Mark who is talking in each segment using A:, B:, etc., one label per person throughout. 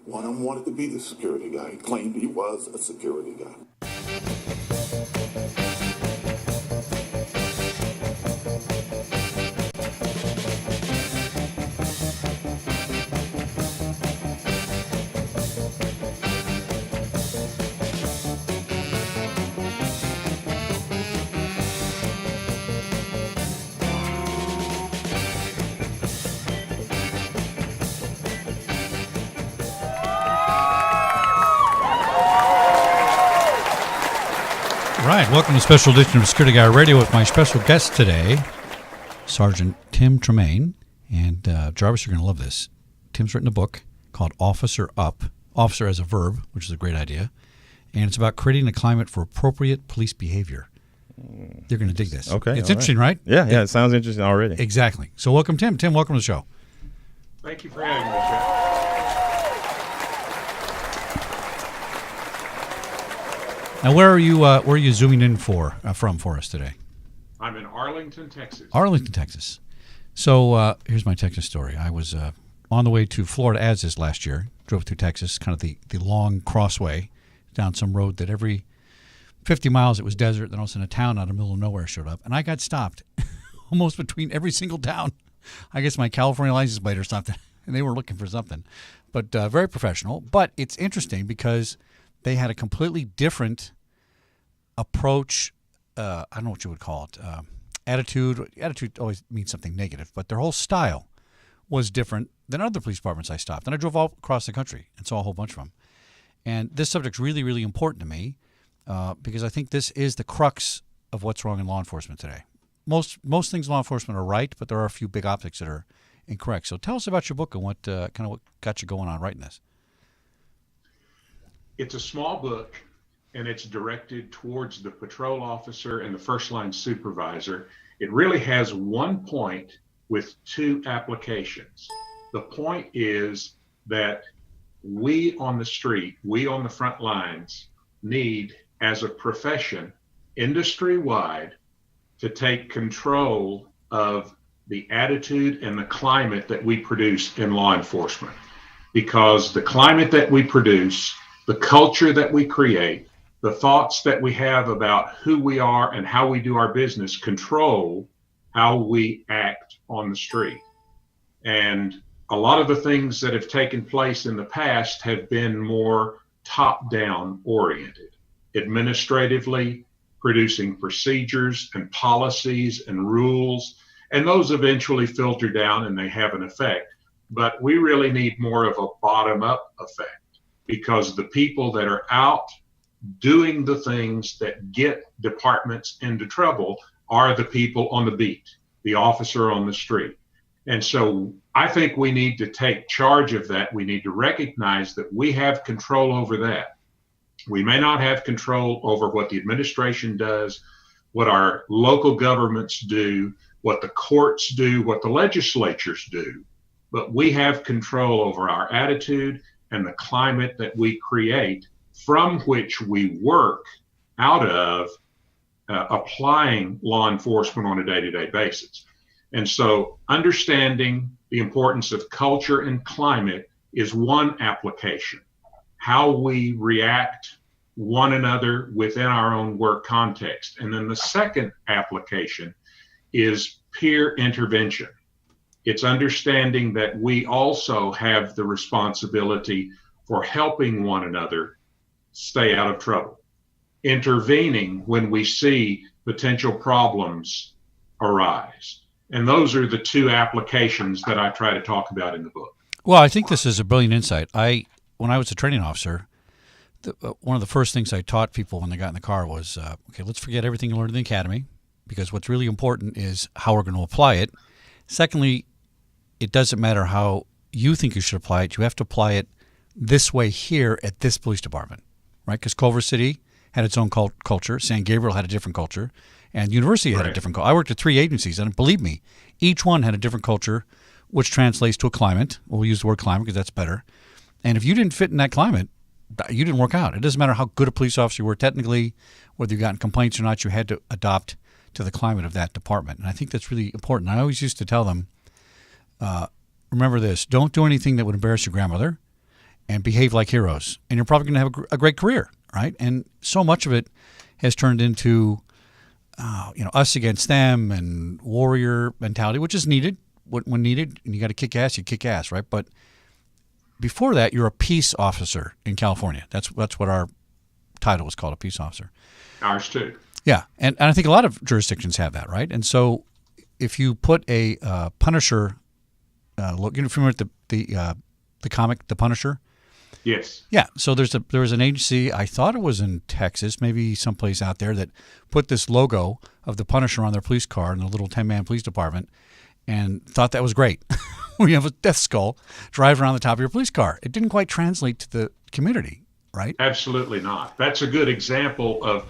A: One of them wanted to be the security guy. He claimed he was a security guy.
B: Right, welcome to a special edition of Security Guy Radio with my special guest today, Sergeant Tim Termaine. And Jarvis, you're going to love this. Tim's written a book called Officer Up, Officer as a Verb, which is a great idea. And it's about creating a climate for appropriate police behavior. You're going to dig this.
C: Okay.
B: It's interesting, right?
C: Yeah, it sounds interesting already.
B: Exactly. So welcome, Tim. Tim, welcome to the show.
D: Thank you for having me, Jeff.
B: Now, where are you zooming in from for us today?
D: I'm in Arlington, Texas.
B: Arlington, Texas. So here's my Texas story. I was on the way to Florida as this last year. Drove through Texas, kind of the long crossway down some road that every 50 miles it was desert. Then all of a sudden a town out of the middle of nowhere showed up. And I got stopped almost between every single town. I guess my California license plate or something. And they were looking for something. But very professional. But it's interesting because they had a completely different approach. I don't know what you would call it. Attitude. Attitude always means something negative, but their whole style was different than other police departments I stopped. And I drove all across the country and saw a whole bunch of them. And this subject's really, really important to me because I think this is the crux of what's wrong in law enforcement today. Most things in law enforcement are right, but there are a few big optics that are incorrect. So tell us about your book and what got you going on writing this.
D: It's a small book, and it's directed towards the patrol officer and the first line supervisor. It really has one point with two applications. The point is that we on the street, we on the front lines, need, as a profession, industry-wide, to take control of the attitude and the climate that we produce in law enforcement. Because the climate that we produce, the culture that we create, the thoughts that we have about who we are and how we do our business control how we act on the street. And a lot of the things that have taken place in the past have been more top-down oriented, administratively producing procedures and policies and rules, and those eventually filter down and they have an effect. But we really need more of a bottom-up effect, because the people that are out doing the things that get departments into trouble are the people on the beat, the officer on the street. And so I think we need to take charge of that. We need to recognize that we have control over that. We may not have control over what the administration does, what our local governments do, what the courts do, what the legislatures do, but we have control over our attitude and the climate that we create, from which we work out of applying law enforcement on a day-to-day basis. And so understanding the importance of culture and climate is one application. How we react one another within our own work context. And then the second application is peer intervention. It's understanding that we also have the responsibility for helping one another stay out of trouble, intervening when we see potential problems arise. And those are the two applications that I try to talk about in the book.
B: Well, I think this is a brilliant insight. When I was a training officer, one of the first things I taught people when they got in the car was, okay, let's forget everything you learned in the academy, because what's really important is how we're going to apply it. Secondly, it doesn't matter how you think you should apply it. You have to apply it this way here at this police department, right? Because Culver City had its own culture. San Gabriel had a different culture. And University had a different culture. I worked at 3 agencies, and believe me, each one had a different culture, which translates to a climate. We'll use the word climate because that's better. And if you didn't fit in that climate, you didn't work out. It doesn't matter how good a police officer you were technically, whether you got in complaints or not, you had to adopt to the climate of that department. And I think that's really important. I always used to tell them, remember this, don't do anything that would embarrass your grandmother, and behave like heroes, and you're probably going to have a great career, right? And so much of it has turned into, us against them and warrior mentality, which is needed when needed, and you got to kick ass, you kick ass, right? But before that, you're a peace officer in California. That's what our title was called, a peace officer.
D: Ours too.
B: Yeah, and I think a lot of jurisdictions have that, right? And so if you put a Punisher, look, you're familiar with the comic, The Punisher?
D: Yes.
B: Yeah, so there was an agency, I thought it was in Texas, maybe someplace out there, that put this logo of the Punisher on their police car in the little 10-man police department and thought that was great. When you have a death skull drive around the top of your police car. It didn't quite translate to the community, right?
D: Absolutely not. That's a good example of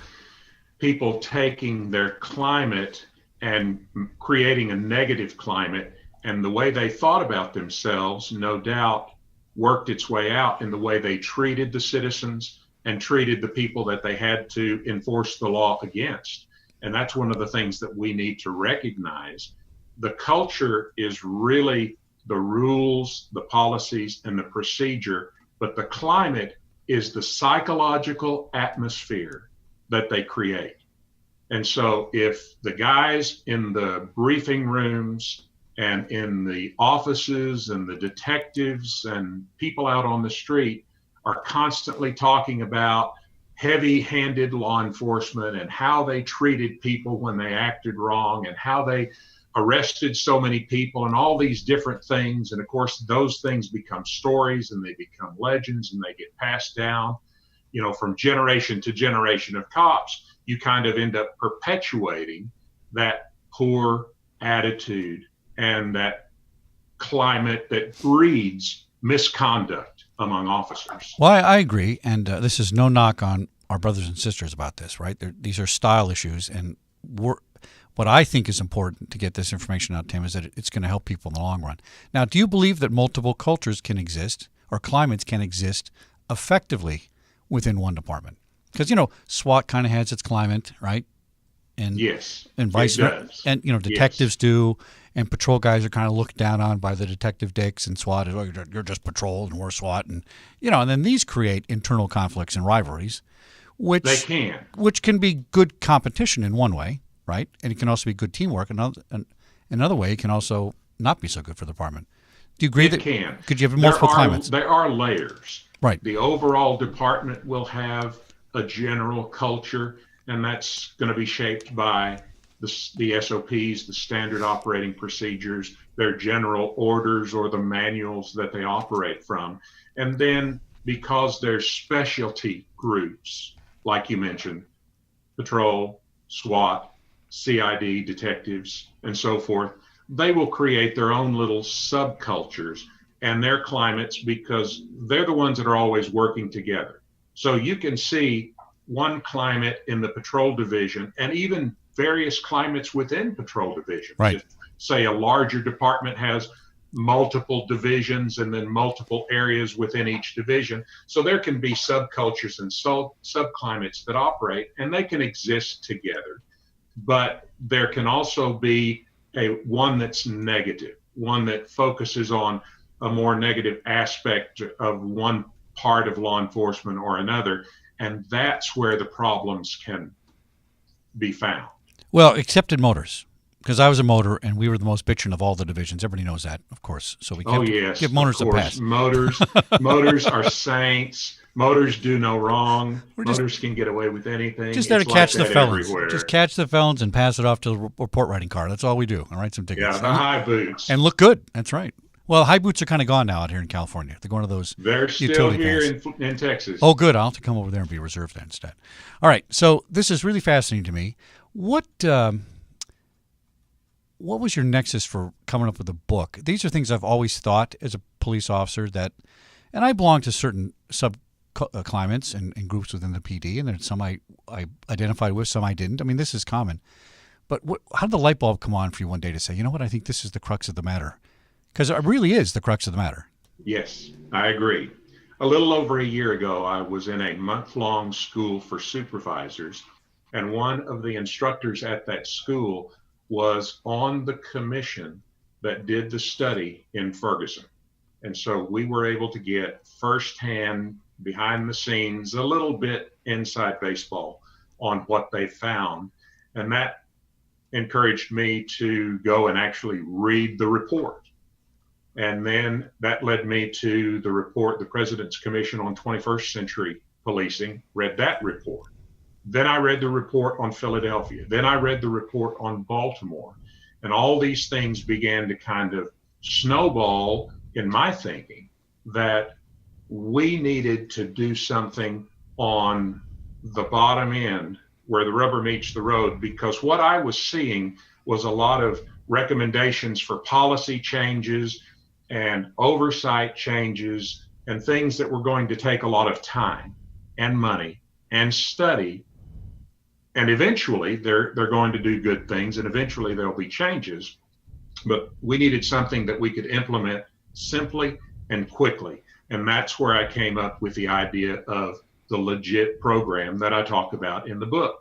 D: people taking their climate and creating a negative climate, and the way they thought about themselves, no doubt, worked its way out in the way they treated the citizens and treated the people that they had to enforce the law against. And that's one of the things that we need to recognize. The culture is really the rules, the policies, and the procedure, but the climate is the psychological atmosphere that they create. And so if the guys in the briefing rooms and in the offices and the detectives and people out on the street are constantly talking about heavy-handed law enforcement and how they treated people when they acted wrong and how they arrested so many people and all these different things. And of course, those things become stories and they become legends and they get passed down, from generation to generation of cops. You kind of end up perpetuating that poor attitude and that climate that breeds misconduct among officers.
B: Well, I agree. And this is no knock on our brothers and sisters about this, right? These are style issues. And what I think is important to get this information out, Tim, is that it's going to help people in the long run. Now, do you believe that multiple cultures can exist or climates can exist effectively within one department? Because, SWAT kind of has its climate, right? And
D: yes,
B: and vice versa. And, detectives do, and patrol guys are kind of looked down on by the detective dicks, and SWAT is, you're just patrol and we're SWAT. And, and then these create internal conflicts and rivalries, which can be good competition in one way. Right, and it can also be good teamwork. Another way, it can also not be so good for the department. Do you agree that can? Could you have multiple climates?
D: There are layers.
B: Right.
D: The overall department will have a general culture, and that's going to be shaped by the SOPs, the standard operating procedures, their general orders or the manuals that they operate from. And then because there's specialty groups, like you mentioned, patrol, SWAT, CID, detectives, and so forth, they will create their own little subcultures and their climates because they're the ones that are always working together. So you can see one climate in the patrol division and even various climates within patrol divisions.
B: Right.
D: If, say, a larger department has multiple divisions and then multiple areas within each division. So there can be subcultures and subclimates that operate, and they can exist together. But there can also be one that's negative, one that focuses on a more negative aspect of one part of law enforcement or another. And that's where the problems can be found.
B: Well, except in motors, because I was a motor and we were the most bitching of all the divisions. Everybody knows that, of course. So we can't give motors a pass.
D: Motors are saints. Motors do no wrong. Motors can get away with anything.
B: Just there to catch the felons.
D: Everywhere.
B: Just catch the felons and pass it off to the report writing car. That's all we do. All right, some tickets.
D: Yeah, the high boots.
B: And look good. That's right. Well, high boots are kind of gone now out here in California. They're going to those
D: They're still here in Texas.
B: Oh, good. I'll have to come over there and be reserved there instead. All right. So this is really fascinating to me. What was your nexus for coming up with a book? These are things I've always thought as a police officer and I belong to certain climates and groups within the PD, and there's some I identified with, some I didn't. I mean, this is common. But how did the light bulb come on for you one day to say, you know what, I think this is the crux of the matter? Because it really is the crux of the matter.
D: Yes, I agree. A little over a year ago, I was in a month-long school for supervisors, and one of the instructors at that school was on the commission that did the study in Ferguson. And so we were able to get firsthand, behind the scenes, a little bit inside baseball on what they found. And that encouraged me to go and actually read the report. And then that led me to the report, the President's Commission on 21st Century Policing, read that report. Then I read the report on Philadelphia. Then I read the report on Baltimore. And all these things began to kind of snowball in my thinking that we needed to do something on the bottom end where the rubber meets the road, because what I was seeing was a lot of recommendations for policy changes and oversight changes and things that were going to take a lot of time and money and study. And eventually they're going to do good things, and eventually there'll be changes. But we needed something that we could implement simply and quickly. And that's where I came up with the idea of the LEGIT program that I talk about in the book.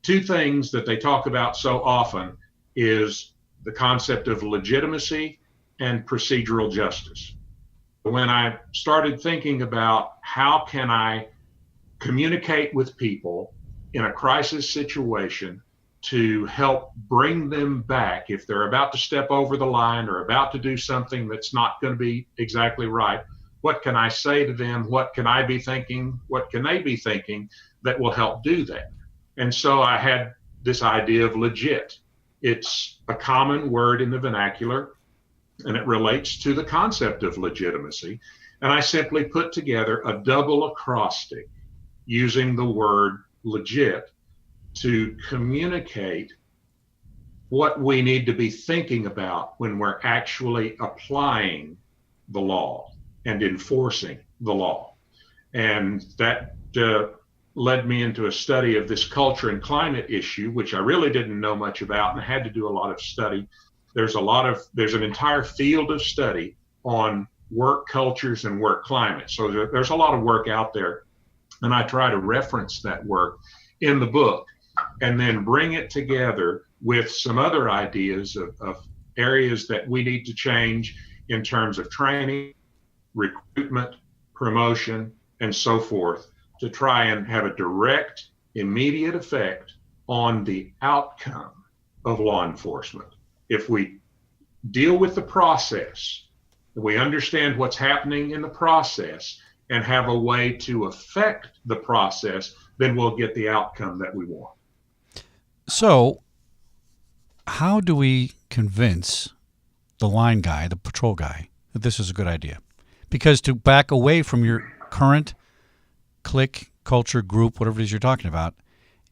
D: Two things that they talk about so often is the concept of legitimacy and procedural justice. When I started thinking about how can I communicate with people in a crisis situation to help bring them back if they're about to step over the line or about to do something that's not going to be exactly right, what can I say to them? What can I be thinking? What can they be thinking that will help do that? And so I had this idea of LEGIT. It's a common word in the vernacular, and it relates to the concept of legitimacy. And I simply put together a double acrostic using the word legit to communicate what we need to be thinking about when we're actually applying the law and enforcing the law. And that led me into a study of this culture and climate issue, which I really didn't know much about, and I had to do a lot of study. There's an entire field of study on work cultures and work climate. So there's a lot of work out there, and I try to reference that work in the book and then bring it together with some other ideas of areas that we need to change in terms of training, recruitment, promotion, and so forth, to try and have a direct, immediate effect on the outcome of law enforcement. If we deal with the process, we understand what's happening in the process and have a way to affect the process, then we'll get the outcome that we want.
B: So, how do we convince the line guy, the patrol guy, that this is a good idea? Because to back away from your current clique, culture, group, whatever it is you're talking about,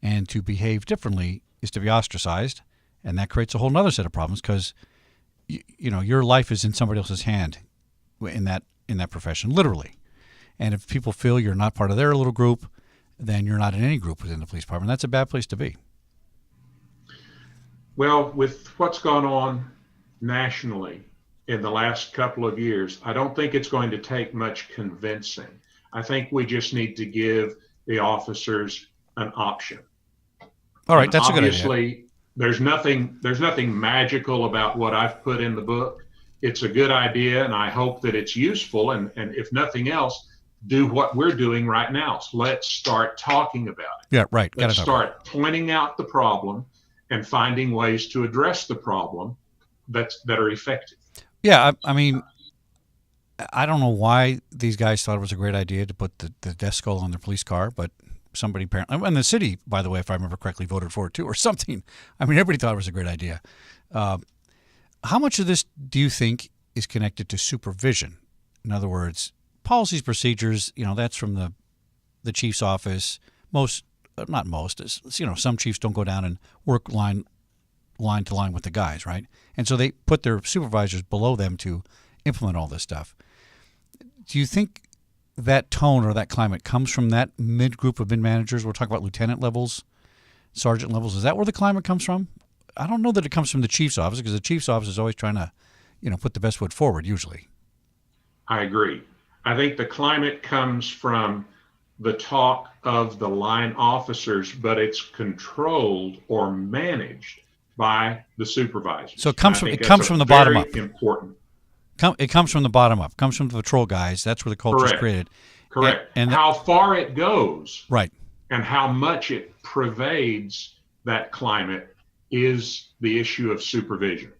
B: and to behave differently is to be ostracized, and that creates a whole other set of problems because your life is in somebody else's hand in that profession, literally. And if people feel you're not part of their little group, then you're not in any group within the police department. That's a bad place to be.
D: Well, with what's gone on nationally in the last couple of years, I don't think it's going to take much convincing. I think we just need to give the officers an option.
B: All right, that's a good idea.
D: Obviously, there's nothing magical about what I've put in the book. It's a good idea, and I hope that it's useful. And if nothing else, do what we're doing right now. So let's start talking about it.
B: Yeah, right.
D: Let's start pointing out the problem and finding ways to address the problem that are effective.
B: Yeah, I mean, I don't know why these guys thought it was a great idea to put the death skull on their police car, but somebody apparently, and the city, by the way, if I remember correctly, voted for it too, or something. I mean, everybody thought it was a great idea. How much of this do you think is connected to supervision? In other words, policies, procedures, that's from the chief's office. Not most, some chiefs don't go down and work line to line with the guys, right? And so they put their supervisors below them to implement all this stuff. Do you think that tone or that climate comes from that mid-group of mid-managers? We're talking about lieutenant levels, sergeant levels. Is that where the climate comes from? I don't know that it comes from the chief's office, because the chief's office is always trying to, put the best foot forward, usually.
D: I agree. I think the climate comes from the talk of the line officers, but it's controlled or managed by the supervisors.
B: So it comes from the bottom up.
D: Important.
B: It comes from the bottom up. It comes from the patrol guys. That's where the culture is
D: Correct.
B: created.
D: Correct.
B: And
D: how far it goes,
B: right,
D: and how much it pervades that climate is the issue of supervision.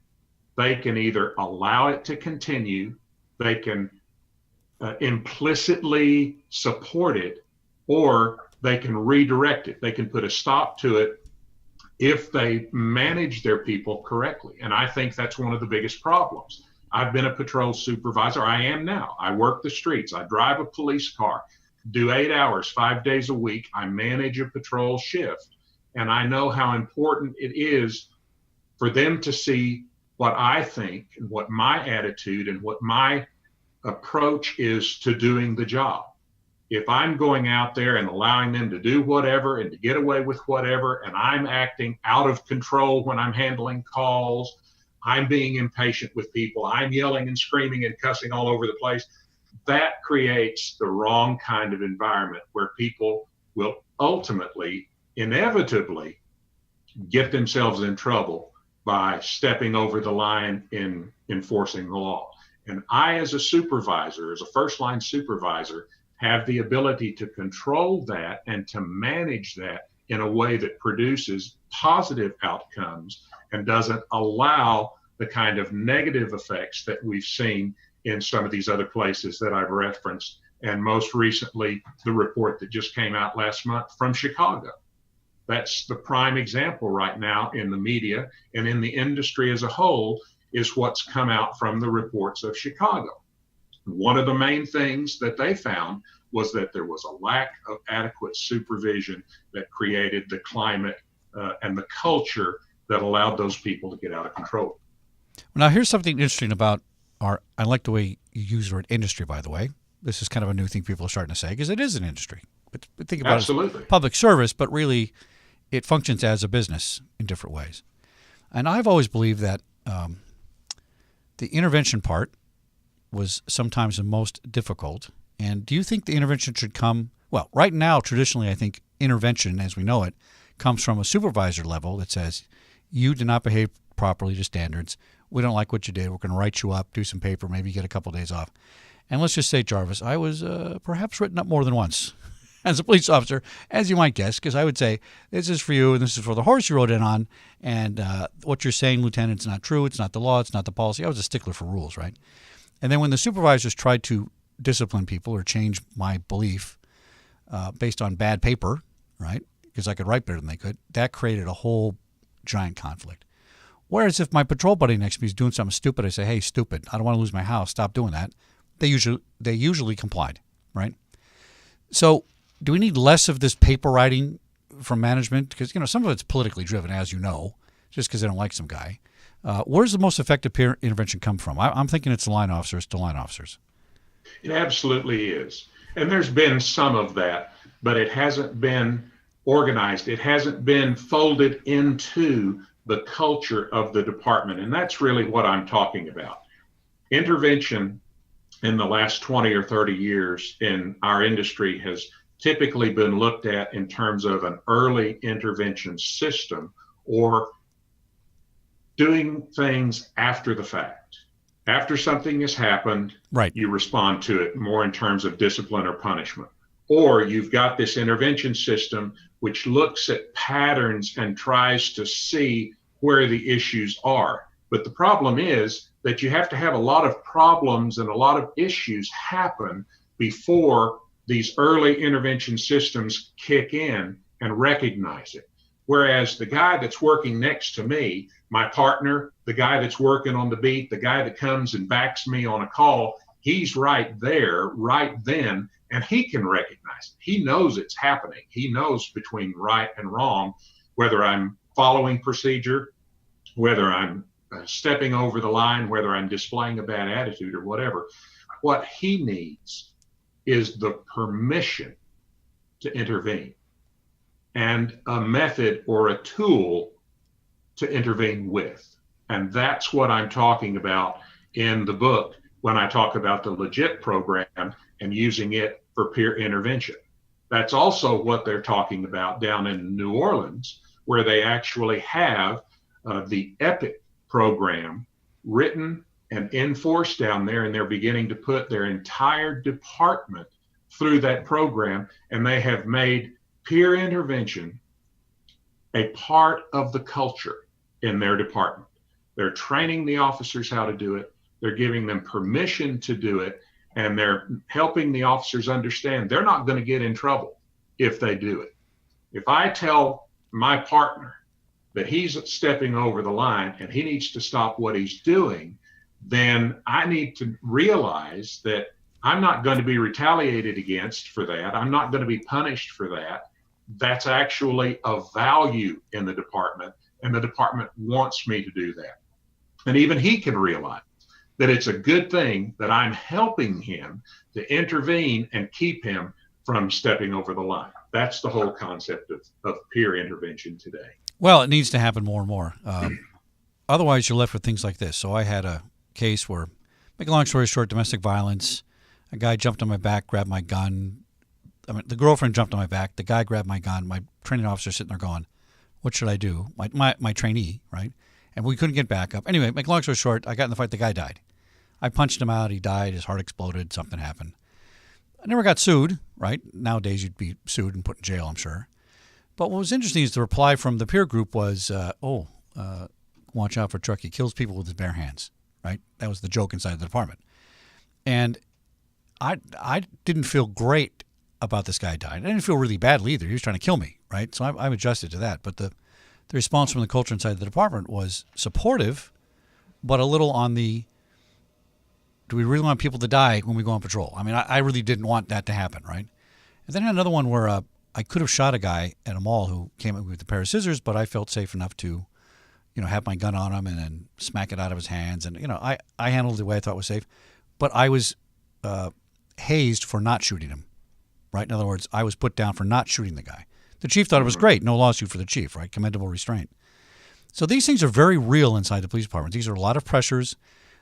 D: They can either allow it to continue, they can implicitly support it, or they can redirect it. They can put a stop to it if they manage their people correctly. And I think that's one of the biggest problems. I've been a patrol supervisor. I am now. I work the streets. I drive a police car, do 8 hours, 5 days a week. I manage a patrol shift. And I know how important it is for them to see what I think and what my attitude and what my approach is to doing the job. If I'm going out there and allowing them to do whatever and to get away with whatever, and I'm acting out of control when I'm handling calls, I'm being impatient with people, I'm yelling and screaming and cussing all over the place, that creates the wrong kind of environment where people will ultimately, inevitably, get themselves in trouble by stepping over the line in enforcing the law. And I, as a supervisor, as a first line supervisor, have the ability to control that and to manage that in a way that produces positive outcomes and doesn't allow the kind of negative effects that we've seen in some of these other places that I've referenced. And most recently, the report that just came out last month from Chicago. That's the prime example right now in the media and in the industry as a whole, is what's come out from the reports of Chicago. One of the main things that they found was that there was a lack of adequate supervision that created the climate and the culture that allowed those people to get out of control.
B: Now, here's something interesting about I like the way you use the word industry, by the way. This is kind of a new thing people are starting to say, because it is an industry. But think about it as public service, but really it functions as a business in different ways. And I've always believed that the intervention part was sometimes the most difficult. And do you think the intervention should come, well, right now, traditionally, I think intervention, as we know it, comes from a supervisor level that says, you did not behave properly to standards. We don't like what you did. We're going to write you up, do some paper, maybe get a couple of days off. And let's just say, Jarvis, I was perhaps written up more than once as a police officer, as you might guess, because I would say, this is for you and this is for the horse you rode in on. And what you're saying, Lieutenant, it's not true. It's not the law. It's not the policy. I was a stickler for rules, right? And then when the supervisors tried to discipline people or change my belief based on bad paper, right, because I could write better than they could, that created a whole giant conflict. Whereas if my patrol buddy next to me is doing something stupid, I say, hey, stupid, I don't want to lose my house. Stop doing that. They usually complied, right? So do we need less of this paper writing from management? Because, some of it's politically driven, as you know, just because they don't like some guy. Where's the most effective peer intervention come from? I'm thinking it's the line officers to line officers.
D: It absolutely is. And there's been some of that, but it hasn't been organized. It hasn't been folded into the culture of the department. And that's really what I'm talking about. Intervention in the last 20 or 30 years in our industry has typically been looked at in terms of an early intervention system, or doing things after the fact. After something has happened,
B: right,
D: you respond to it more in terms of discipline or punishment. Or you've got this intervention system which looks at patterns and tries to see where the issues are. But the problem is that you have to have a lot of problems and a lot of issues happen before these early intervention systems kick in and recognize it. Whereas the guy that's working next to me, my partner, the guy that's working on the beat, the guy that comes and backs me on a call, he's right there, right then, and he can recognize it. He knows it's happening. He knows between right and wrong, whether I'm following procedure, whether I'm stepping over the line, whether I'm displaying a bad attitude or whatever. What he needs is the permission to intervene and a method or a tool to intervene with. And that's what I'm talking about in the book when I talk about the LEGIT program and using it for peer intervention. That's also what they're talking about down in New Orleans, where they actually have the EPIC program written and enforce down there, and they're beginning to put their entire department through that program, and they have made peer intervention a part of the culture in their department. They're training the officers how to do it. They're giving them permission to do it, and they're helping the officers understand they're not going to get in trouble if they do it. If I tell my partner that he's stepping over the line and he needs to stop what he's doing, then I need to realize that I'm not going to be retaliated against for that. I'm not going to be punished for that. That's actually a value in the department, and the department wants me to do that. And even he can realize that it's a good thing that I'm helping him to intervene and keep him from stepping over the line. That's the whole concept of peer intervention today.
B: Well, it needs to happen more and more. Otherwise, you're left with things like this. So I had a case where, make a long story short, domestic violence. A guy jumped on my back, grabbed my gun. I mean, the girlfriend jumped on my back. The guy grabbed my gun. My training officer sitting there going, what should I do? My trainee, right? And we couldn't get back up. Anyway, make a long story short, I got in the fight. The guy died. I punched him out. He died. His heart exploded. Something happened. I never got sued, right? Nowadays, you'd be sued and put in jail, I'm sure. But what was interesting is the reply from the peer group was, watch out for Chuck. He kills people with his bare hands, right? That was the joke inside the department. And I didn't feel great about this guy dying. I didn't feel really badly either. He was trying to kill me, right? So I'm adjusted to that. But the response from the culture inside the department was supportive, but a little on the, do we really want people to die when we go on patrol? I mean, I really didn't want that to happen, right? And then I had another one where I could have shot a guy at a mall who came up with a pair of scissors, but I felt safe enough to, have my gun on him and then smack it out of his hands. And, I handled it the way I thought was safe. But I was hazed for not shooting him, right? In other words, I was put down for not shooting the guy. The chief thought it was great. No lawsuit for the chief, right? Commendable restraint. So these things are very real inside the police department. These are a lot of pressures.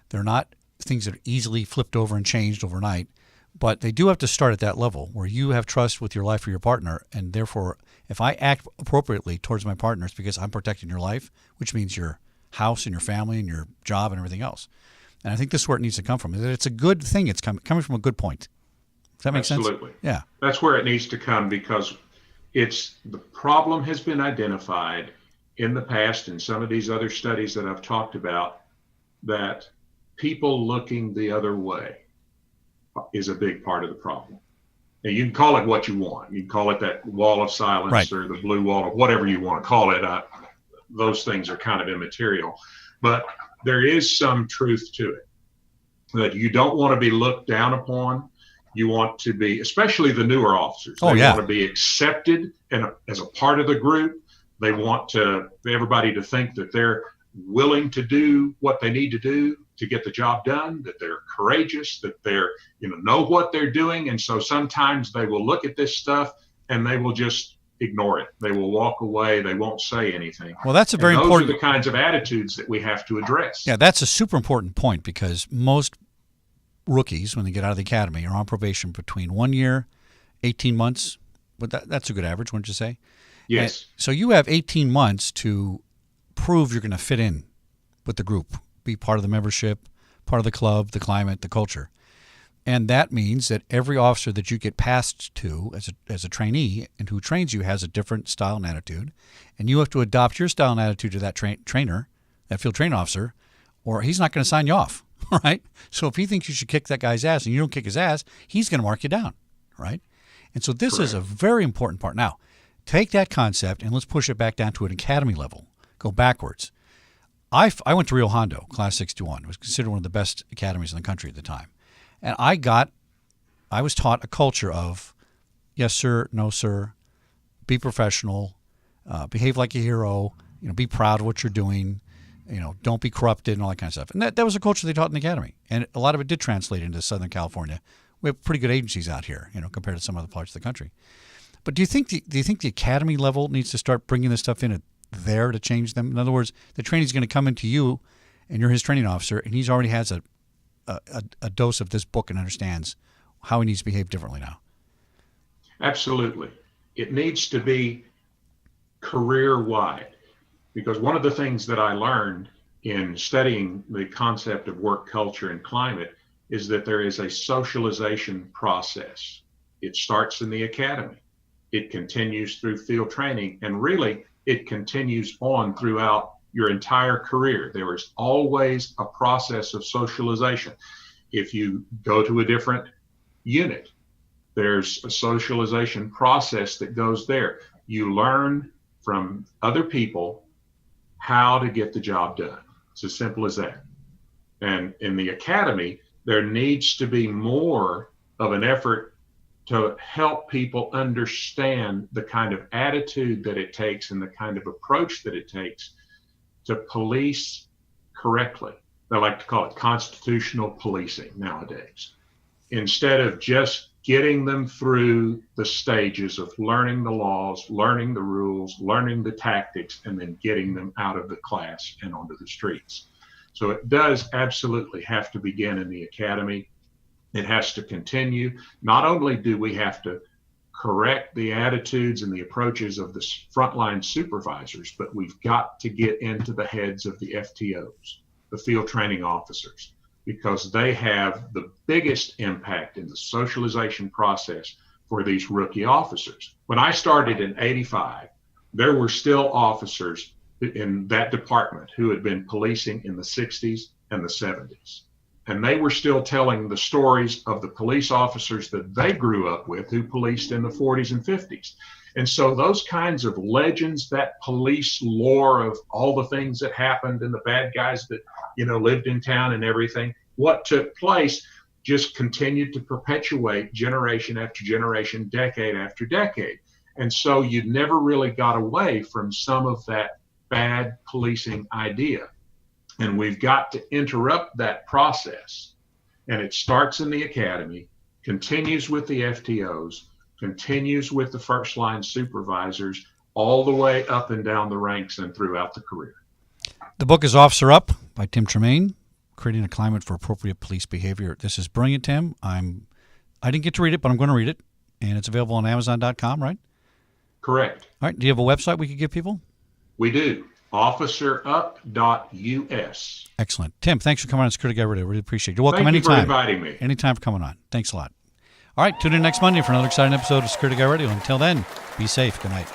B: They're not things that are easily flipped over and changed overnight. But they do have to start at that level where you have trust with your life for your partner. And therefore, if I act appropriately towards my partner, it's because I'm protecting your life, which means your house and your family and your job and everything else. And I think this is where it needs to come from. It's a good thing. It's coming from a good point. Does that make sense?
D: Absolutely.
B: Yeah.
D: That's where it needs to come, because the problem has been identified in the past in some of these other studies that I've talked about, that people looking the other way is a big part of the problem. And you can call it what you want. You can call it that wall of silence, right, or the blue wall, or whatever you want to call it. Those things are kind of immaterial. But there is some truth to it, that you don't want to be looked down upon. You want to be, especially the newer officers, they want to be accepted as a part of the group. They want everybody to think that they're willing to do what they need to do to get the job done, that they're courageous, that they're, know what they're doing. And so sometimes they will look at this stuff and they will just ignore it. They will walk away. They won't say anything.
B: Well, that's those
D: are the kinds of attitudes that we have to address.
B: Yeah, that's a super important point, because most rookies, when they get out of the academy, are on probation between 1 year, 18 months. But that's a good average, wouldn't you say?
D: Yes.
B: And so you have 18 months to prove you're going to fit in with the group, be part of the membership, part of the club, the climate, the culture. And that means that every officer that you get passed to as a trainee and who trains you has a different style and attitude. And you have to adopt your style and attitude to that trainer, that field training officer, or he's not going to sign you off, right? So if he thinks you should kick that guy's ass and you don't kick his ass, he's going to mark you down, right? And so this is a very important part. Now, take that concept and let's push it back down to an academy level. Go backwards. I went to Rio Hondo, Class 61. It was considered one of the best academies in the country at the time. And I was taught a culture of, yes, sir, no, sir, be professional, behave like a hero, be proud of what you're doing, don't be corrupted and all that kind of stuff. And that was a culture they taught in the academy. And a lot of it did translate into Southern California. We have pretty good agencies out here, compared to some other parts of the country. But do you think the academy level needs to start bringing this stuff in there to change them? In other words, the trainee's going to come into you and you're his training officer and he's already has a dose of this book and understands how he needs to behave differently now.
D: Absolutely. It needs to be career-wide, because one of the things that I learned in studying the concept of work culture and climate is that there is a socialization process. It starts in the academy. It continues through field training, and really it continues on throughout your entire career. There is always a process of socialization. If you go to a different unit, there's a socialization process that goes there. You learn from other people how to get the job done. It's as simple as that. And in the academy, there needs to be more of an effort to help people understand the kind of attitude that it takes and the kind of approach that it takes to police correctly. They like to call it constitutional policing nowadays. Instead of just getting them through the stages of learning the laws, learning the rules, learning the tactics, and then getting them out of the class and onto the streets. So it does absolutely have to begin in the academy. It has to continue. Not only do we have to correct the attitudes and the approaches of the frontline supervisors, but we've got to get into the heads of the FTOs, the field training officers, because they have the biggest impact in the socialization process for these rookie officers. When I started in '85, there were still officers in that department who had been policing in the 60s and the 70s. And they were still telling the stories of the police officers that they grew up with who policed in the 40s and 50s. And so those kinds of legends, that police lore of all the things that happened and the bad guys that, lived in town and everything, what took place just continued to perpetuate generation after generation, decade after decade. And so you never really got away from some of that bad policing idea. And we've got to interrupt that process. And it starts in the academy, continues with the FTOs, continues with the first line supervisors, all the way up and down the ranks and throughout the career.
B: The book is Officer Up by Tim Termaine, Creating a Climate for Appropriate Police Behavior. This is brilliant, Tim. I didn't get to read it, but I'm going to read it. And it's available on Amazon.com, right?
D: Correct.
B: All right. Do you have a website we could give people?
D: We do. officerup.us.
B: Excellent. Tim, thanks for coming on Security Guy Radio. Really appreciate it. You're welcome
D: anytime.
B: Thank
D: you for inviting me.
B: Anytime for coming on. Thanks a lot. All right. Tune in next Monday for another exciting episode of Security Guy Radio. Until then, be safe. Good night.